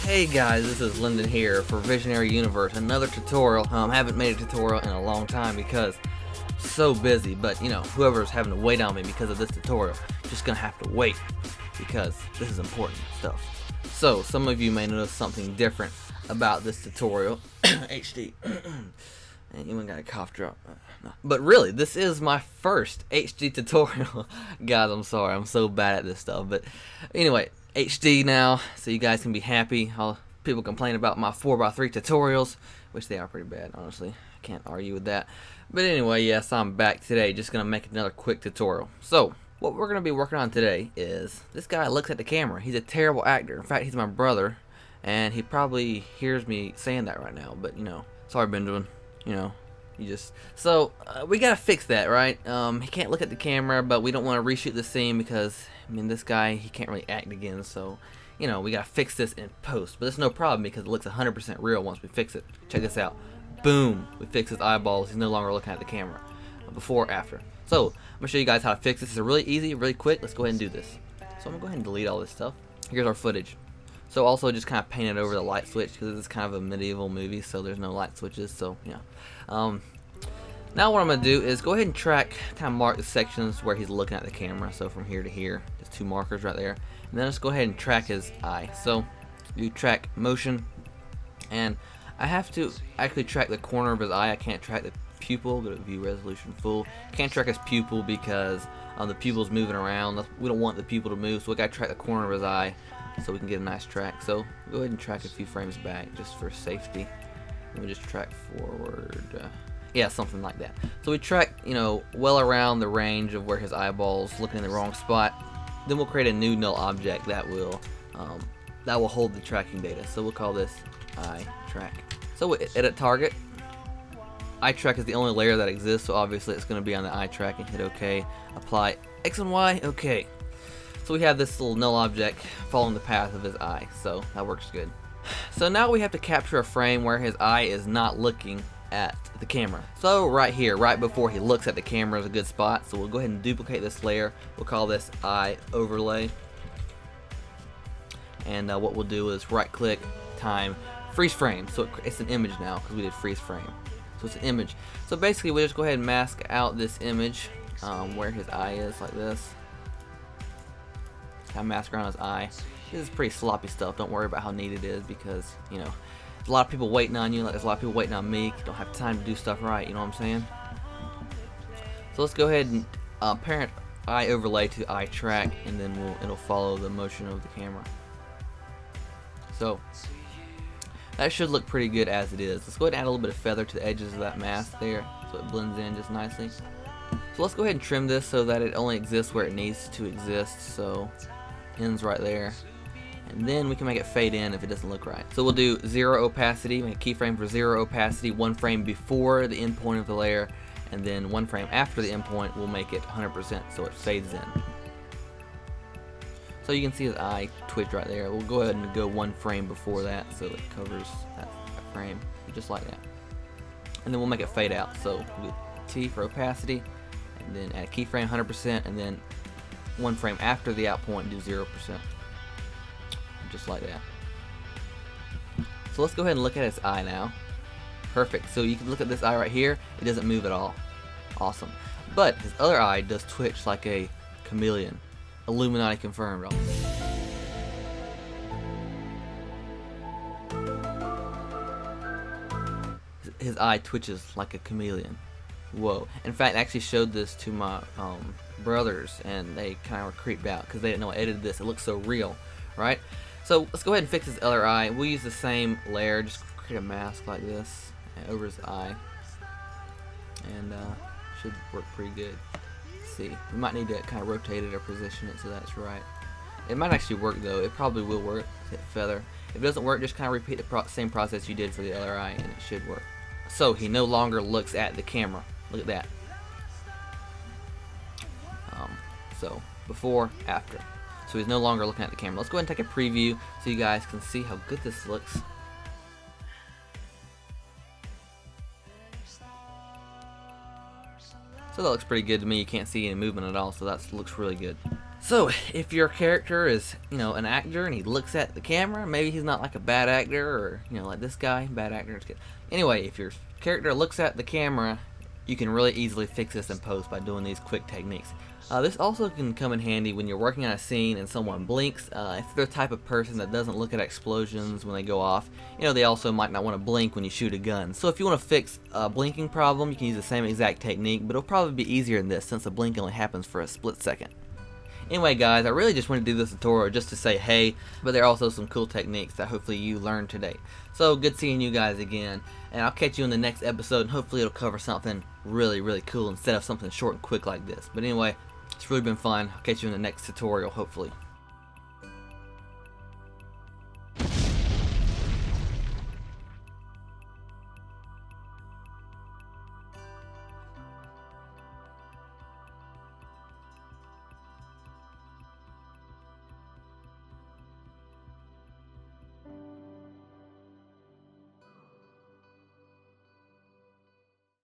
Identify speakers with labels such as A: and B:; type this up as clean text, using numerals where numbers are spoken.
A: Hey guys, this is Lyndon here for Visionary Universe, another tutorial. Haven't made a tutorial in a long time because I'm so busy, but you know, whoever's having to wait on me because of this tutorial, just gonna have to wait because this is important stuff. So, some of you may notice something different about this tutorial. HD. Anyone got a cough drop? No. But really, this is my first HD tutorial. Guys, I'm sorry, I'm so bad at this stuff. But anyway, HD now, so you guys can be happy. All people complain about my 4x3 tutorials, which they are pretty bad, honestly. I can't argue with that. But anyway, yes, I'm back today. Just gonna make another quick tutorial. So, what we're gonna be working on today is this guy looks at the camera. He's a terrible actor. In fact, he's my brother, and he probably hears me saying that right now. But you know, sorry, Benjamin. You know, we gotta fix that, right? He can't look at the camera, but we don't want to reshoot the scene because I mean, this guy, he can't really act again. So, you know, we gotta fix this in post. But it's no problem because it looks 100% real once we fix it. Check this out. Boom! We fix his eyeballs. He's no longer looking at the camera. Before, after. So, I'm gonna show you guys how to fix this. It's really easy, really quick. Let's go ahead and do this. So I'm gonna go ahead and delete all this stuff. Here's our footage. So also just kind of painted over the light switch because this is kind of a medieval movie, so there's no light switches. So yeah. Now what I'm gonna do is go ahead and track, kind of mark the sections where he's looking at the camera. So from here to here, just two markers right there, and then let's go ahead and track his eye. So you track motion, and I have to actually track the corner of his eye. I can't track the pupil. Go to view resolution full. Can't track his pupil because the pupil's moving around. We don't want the pupil to move, so we gotta track the corner of his eye so we can get a nice track. So go ahead and track a few frames back just for safety. Let me just track forward. Yeah, something like that. So we track, you know, well around the range of where his eyeball's looking in the wrong spot. Then we'll create a new null object that will hold the tracking data. So we'll call this eye track. So we edit target. Eye track is the only layer that exists, so obviously it's going to be on the eye track, and hit OK. Apply X and Y. OK. So we have this little null object following the path of his eye, so that works good. So now we have to capture a frame where his eye is not looking at the camera. So right here, right before he looks at the camera is a good spot. So we'll go ahead and duplicate this layer. We'll call this eye overlay. And what we'll do is right click, time, freeze frame. So it's an image now because we did freeze frame. So it's an image. So basically we just go ahead and mask out this image where his eye is like this. Kind of mask around his eye. This is pretty sloppy stuff. Don't worry about how neat it is because, you know, there's a lot of people waiting on you. Like there's a lot of people waiting on me. Don't have time to do stuff right. You know what I'm saying? So let's go ahead and parent eye overlay to eye track, and then it'll follow the motion of the camera. So that should look pretty good as it is. Let's go ahead and add a little bit of feather to the edges of that mask there so it blends in just nicely. So let's go ahead and trim this so that it only exists where it needs to exist. So ends right there, and then we can make it fade in if it doesn't look right. So we'll do 0 opacity, make a keyframe for 0 opacity, 1 frame before the end point of the layer, and then 1 frame after the end point we'll make it 100% so it fades in. So you can see his eye twitch right there. We'll go ahead and go 1 frame before that so it covers that frame, just like that. And then we'll make it fade out. So we'll do T for opacity, and then add a keyframe 100%, and then 1 frame after the out point do 0%. Just like that. So let's go ahead and look at his eye now. Perfect. So you can look at this eye right here. It doesn't move at all. Awesome. But his other eye does twitch like a chameleon. Illuminati confirmed. His eye twitches like a chameleon. Whoa. In fact, I actually showed this to my brothers, and they kind of were creeped out because they didn't know I edited this. It looks so real, right? So let's go ahead and fix his other eye. We'll use the same layer, just create a mask like this over his eye, and should work pretty good. Let's see, we might need to kind of rotate it or position it so that's right. It might actually work though. It probably will work. Hit feather. If it doesn't work, just kind of repeat the same process you did for the other eye, and it should work. So he no longer looks at the camera. Look at that. So before, after. So he's no longer looking at the camera. Let's go ahead and take a preview so you guys can see how good this looks. So that looks pretty good to me. You can't see any movement at all, so that looks really good. So, if your character is, an actor and he looks at the camera, maybe he's not like a bad actor or, like this guy, bad actor. Anyway, if your character looks at the camera, you can really easily fix this in post by doing these quick techniques. This also can come in handy when you're working on a scene and someone blinks. If they're the type of person that doesn't look at explosions when they go off, they also might not want to blink when you shoot a gun. So if you want to fix a blinking problem, you can use the same exact technique, but it'll probably be easier than this since the blink only happens for a split second. Anyway guys, I really just wanted to do this tutorial just to say hey, but there are also some cool techniques that hopefully you learned today. So good seeing you guys again, and I'll catch you in the next episode, and hopefully it'll cover something really, really cool instead of something short and quick like this. But anyway, it's really been fun. I'll catch you in the next tutorial, hopefully.